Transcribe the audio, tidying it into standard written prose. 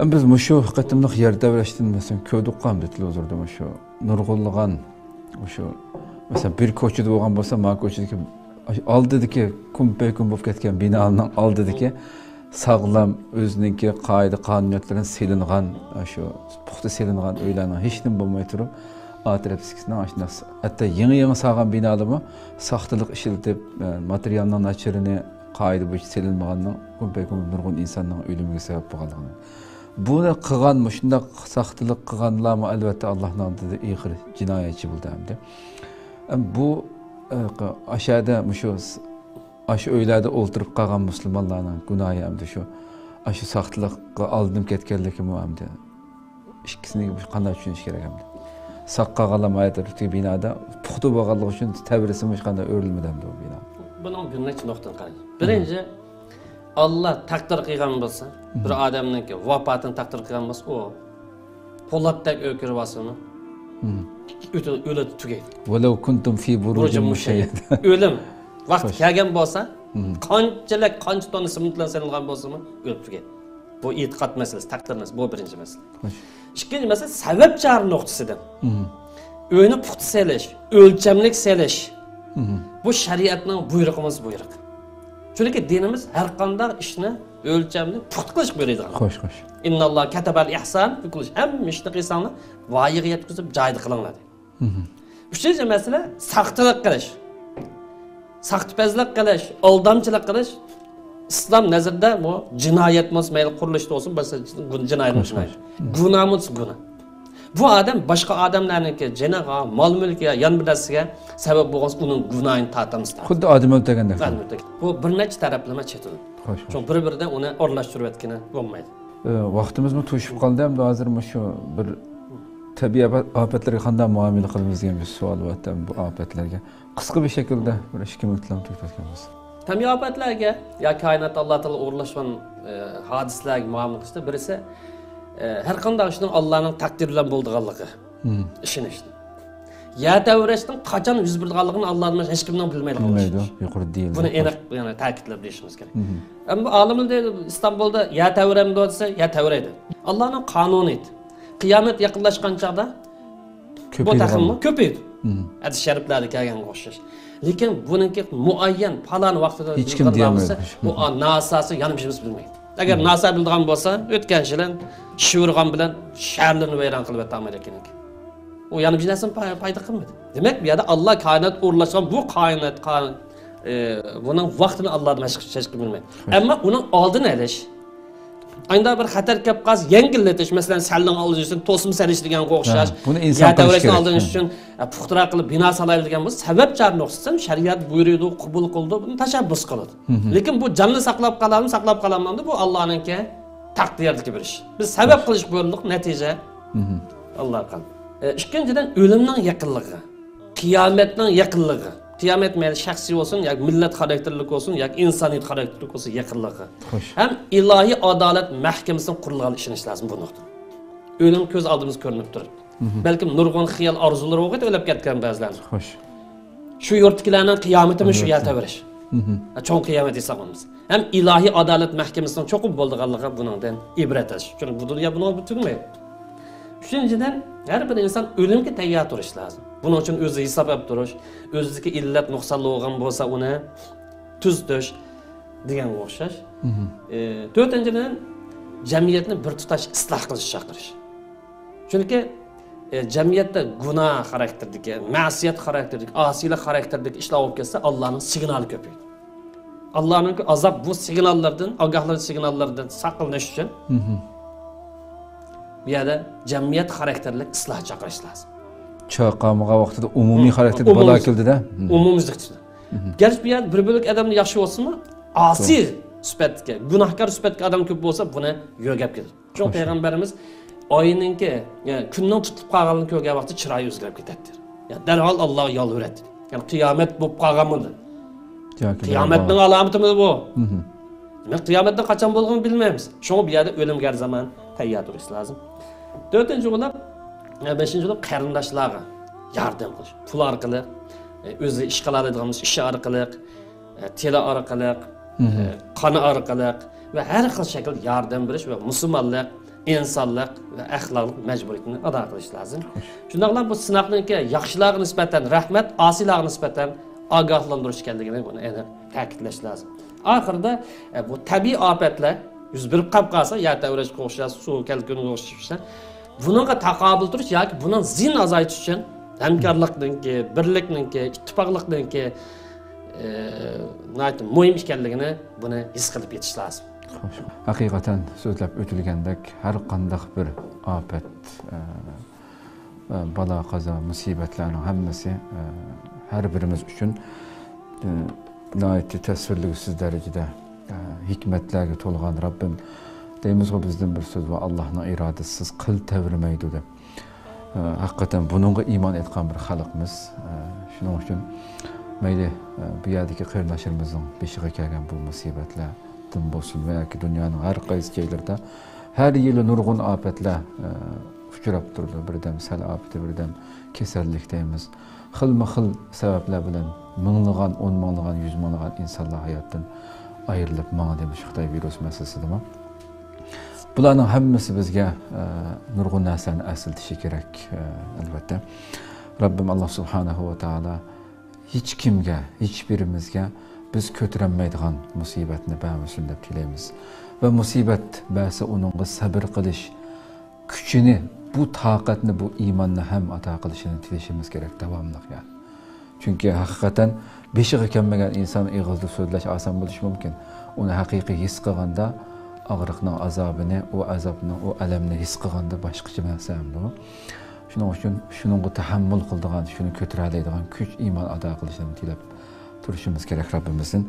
Biz mushu haqiqatimliq yer davrashdan mesela ko'dik qamdi televizorda mushu nurg'unlagan mushu mesela bir ko'chada bo'lgan bo'lsa, ma ko'chadagi oldidagi kumpay kum bo'lib ketgan binoning oldidagi sağlam o'ziniki qoida qonuniyatlardan silingan shu puxta silingan uylarning hech nima bo'lmay turib atrofisining ashnasi hatto yangi sağlam binolarmi saxtalik ishlatib materialning nachirini qoida bo'yicha silinmaganning kumpay kum nurg'un insonning o'limiga sabab bo'lganligini buni qilgan shunday saxtalik qilganlarmi albatta Allohning oldida ig'ir jinoyatchi bo'ldi hamda bu aşağıda şu öylerde o'ltirib qolgan musulmonlarning gunohi hamda shu saxtlikqa aldanib ketganligi hamda ikkisini qanday tushunish kerak hamda saqqa mayatli binoda puxta bo'lganligi uchun tabrisi hech qanday o'rilmadi hamda bu bino. Buning bir necha nuqtadan qarang. Birinchi Allah taqdir qilgan bo'lsa, bir odamning vafotini taqdir qilgan bo'lsa, u po'latdek o'kirib olsa-mi? O'lib tugaydi. Walau kuntum fi burujin mushayyad. O'lim vaqt kelgan bo'lsa, qancha tonna simintlar sanilgan bo'lsa-mi, o'lib tugaydi. Bu e'tiqod masalasi, taqdir masalasi, bu birinchi masala. Ikkinchi masala sabab char nuqtasidan. O'yni puxta selish, o'lchamlik selish. Bu shariatning buyrug'imiz buyruq. Chunki dinimiz har qanday ishni o'lchamli puxta qilish buyuradi. Xo'sh, xo'sh. Innalloh katabal ihson qilish hamma ishni qilsanglar voyaga yetkazib joyida qilinglar. Uchinchi masala saxtalik qilish. Saxtipazlik qilish, aldamchilik qilish islom nazarida bu jinoyat emas, mayli qurilishda bo'lsin, bo'lsa jinoyat emas. Gunohimiz gunoh. Bu adam başka adamlarniki jinaga, mol mulkiga, yan birasiga sabab bo'lgan uning gunohini tortamiz. Xuddi odam o'ldirgandek. Bu bir necha taraflama chetildi. Chunki bir-biridan uni o'rlashtirib o'tgani bo'lmaydi. Vaqtimizmi to'shib qoldi hamda hozir shu bir tabiiy ofatlarga qanday muomala qilamiz degan bir savol bo'lyapti bu ofatlarga. Qisqa bir shaklda bir 2 minutdan to'xtatganmiz. Tabiiy ofatlarga ya koinot Alloh taolo o'rlashgan hodisalarga muomala qilishda birisi her qanday ishning Allohning taqdiri bilan bo'lganligi. Ishonishdi. Ya davrashning qachon yuz berganligini Allohning hech kimning bilmaydi. Yuqori deyildi. Buni aniq yana ta'kidlab berishimiz kerak. Ammo olimlar deydi Istanbulda ya tavramda bo'lsa, ya tavraydi. Allohning qonuni edi. Qiyomat yaqinlashgan chaqda bu taqimni ko'paydi. Hadis shariflarda kelganga o'xshash. Lekin buniki muayyan falan vaqtida hech kim deyolmaydi. Bu nasasi yanimishimiz bilmaydi. Agar NASA bildigan bo'lsa, o'tgan yildan shivurgan bilan shaharlarni vayron qilib o'tdi ekan. U yana bir narsa foyda qilmaydi. Demak, bu yerda Alloh koinot o'rlashgan bu koinot buning vaqtini Alloh hech kim bilmaydi. Ammo uning oldini olish Aynda bir xatar kelib qolsa, yengillatish, masalan, salning oldish uchun to'sim salish degan o'xshash. Buni inson qilish kerak. Oldinish uchun puxtaroq qilib bino solaylik degan bo'lsa, sabab chorni o'xsatsa, shariat buyurdi, qabul qildi, buni tashabbus qiladi. Lekin bu jonni saqlab qolamdi, bu Allohningki taqdirdagi bir ish. Biz sabab qilish buyurdik, natija Alloh qil. Ikkinchidan o'limning yaqinligi, qiyomatning yaqinligi. Qiyomat mayli shaxsiy bo'lsin, yoki millat xarakterlik bo'lsin, yoki insoniyat xarakterlik bo'lsin, yaqinligi. Ham ilohiy adolat mahkamasining qurilganiga ishonish lozim bu nuqta. O'lim ko'z oldimizda ko'rinib turibdi. Balkim nurg'un xiyol orzular o'g'it o'lib ketgan ba'zilar. Xo'sh. Shu yurtkilarning qiyomatimi shu yerda birish. Cho'ng qiyomat hisoblanamiz. Ham ilohiy adolat mahkamasining cho'qib bo'lganligi buningdan ibrat olish. Chunki bu dunyo buni tugmaydi. Üçüncüden her bir insan ölümge tayyor turish lazım. Bunun için o'zi hisoblab turish, o'zidagi illat nuqsonli bo'lgan bo'lsa uni tuzdish degan o'xshash. To'rtinchidan jamiyatni bir tutash isloh qilish chaqirish. Chunki jamiyatda gunoh xarakterdagi, ma'siyat xarakterdagi, osiylik xarakterdagi ishlar bo'lib ketsa, Allohning signali ko'payadi. Allohning azob bu signallardan, ogohlik signallaridan saqlanish uchun bu yerda jamiyat xarakterlik isloh chaqirish lozim. Chaqamga vaqtida umumiy xarakter bo'la keldi-da. Umumizlikda. Garchi bu yerda bir bo'lik odamni yaxshi bo'lsa-mi, asiy sifatga, gunohkor sifatga odam ko'p bo'lsa, buni yo'g'ab ketadi. Chunki payg'ambarimiz oyiningki, ya'ni kunning tutib qolganini ko'rgan vaqtda chiroyi o'zgarib ketadi. Ya'ni darhol Alloh yo'l o'radi. Ya'ni qiyomat bo'lib qolganmidi? Qiyomatning alomatimi bu? Demak, qiyomatning qachon bo'lganini bilmaymiz. Shunga bu yerda o'limga har zaman tayyor turish lozim. Dördüncü olan, beşinci olan qarindoshlarga yardım qilish. Pul orqali, o'zi ish qiladiganimiz ish orqali, tele orqali, qoni orqali va har xil shakl yordam berish va musulmonlar insonlik va axloqlik majburiyatini ado qilish lozim. Shundaqla bu sinoqniki yaxshilarga nisbatan rahmat, osiylarga nisbatan ogohlantirish ekanligini buni aniq ta'kidlash lozim. Oxirida bu tabiiy ofatlar yuz berib qolsa, ya tavrashga o'xshash, suv kelkuniga o'xshash, buningga taqobil turish yoki buni zin azaytish uchun hamkorlikniki, birlikniki, ittifoqlikniki muhim ekanligini buni his qilib yetish lozim. Haqiqatan so'zlab o'tilgandek, har qanday bir ofat, balo, qazo, musibatlarning hammasi har birimiz uchun tasvirligisiz darajada hikmatlarga to'lgan Rabbim deymizga bizdan bir so'z va Allohning irodasiz qil tavirmaydi deb. Haqiqatan buningga iymon etgan bir xalqmiz. Shuning uchun mayli bu yerdagi qarindoshlarimizning beshig'iga kelgan bu musibatlardan bo'lsin va yoki dunyoning har qaysi joylarida har yili nurg'un ofatlar uchrab turdi. Birdan sel ofati, birdan kasallik deymiz. Xilma-xil sabablar bilan minglagan, 10 minglagan, 100 minglagan insonlar hayotdan ayrilib mana demiş Xitoy virus masalasida. Bularning hammasi bizga nurg'un narsani asiltishi kerak albatta. Rabbim Alloh subhanahu va taolo hech kimga, hech birimizga biz ko'tarilmaydigan musibatni bermasin deb tilaymiz. Va musibat bersa uningga sabr qilish kuchini, bu toqatni, bu iymonni ham ato qilishini tilashimiz kerak davomli. Chunki haqiqatan beshig'i kelmagan inson ig'izda so'zlash oson bo'lishi mumkin. Uni haqiqiy his qilganda og'riqning azobini, u azobni, u alamni his qilganda boshqacha narsa bu. Shuning uchun shuningga tahammül qiladigan, shuni ko'tara oladigan kuch, iymon ato qilishini tilab turishimiz kerak Rabbimizdan.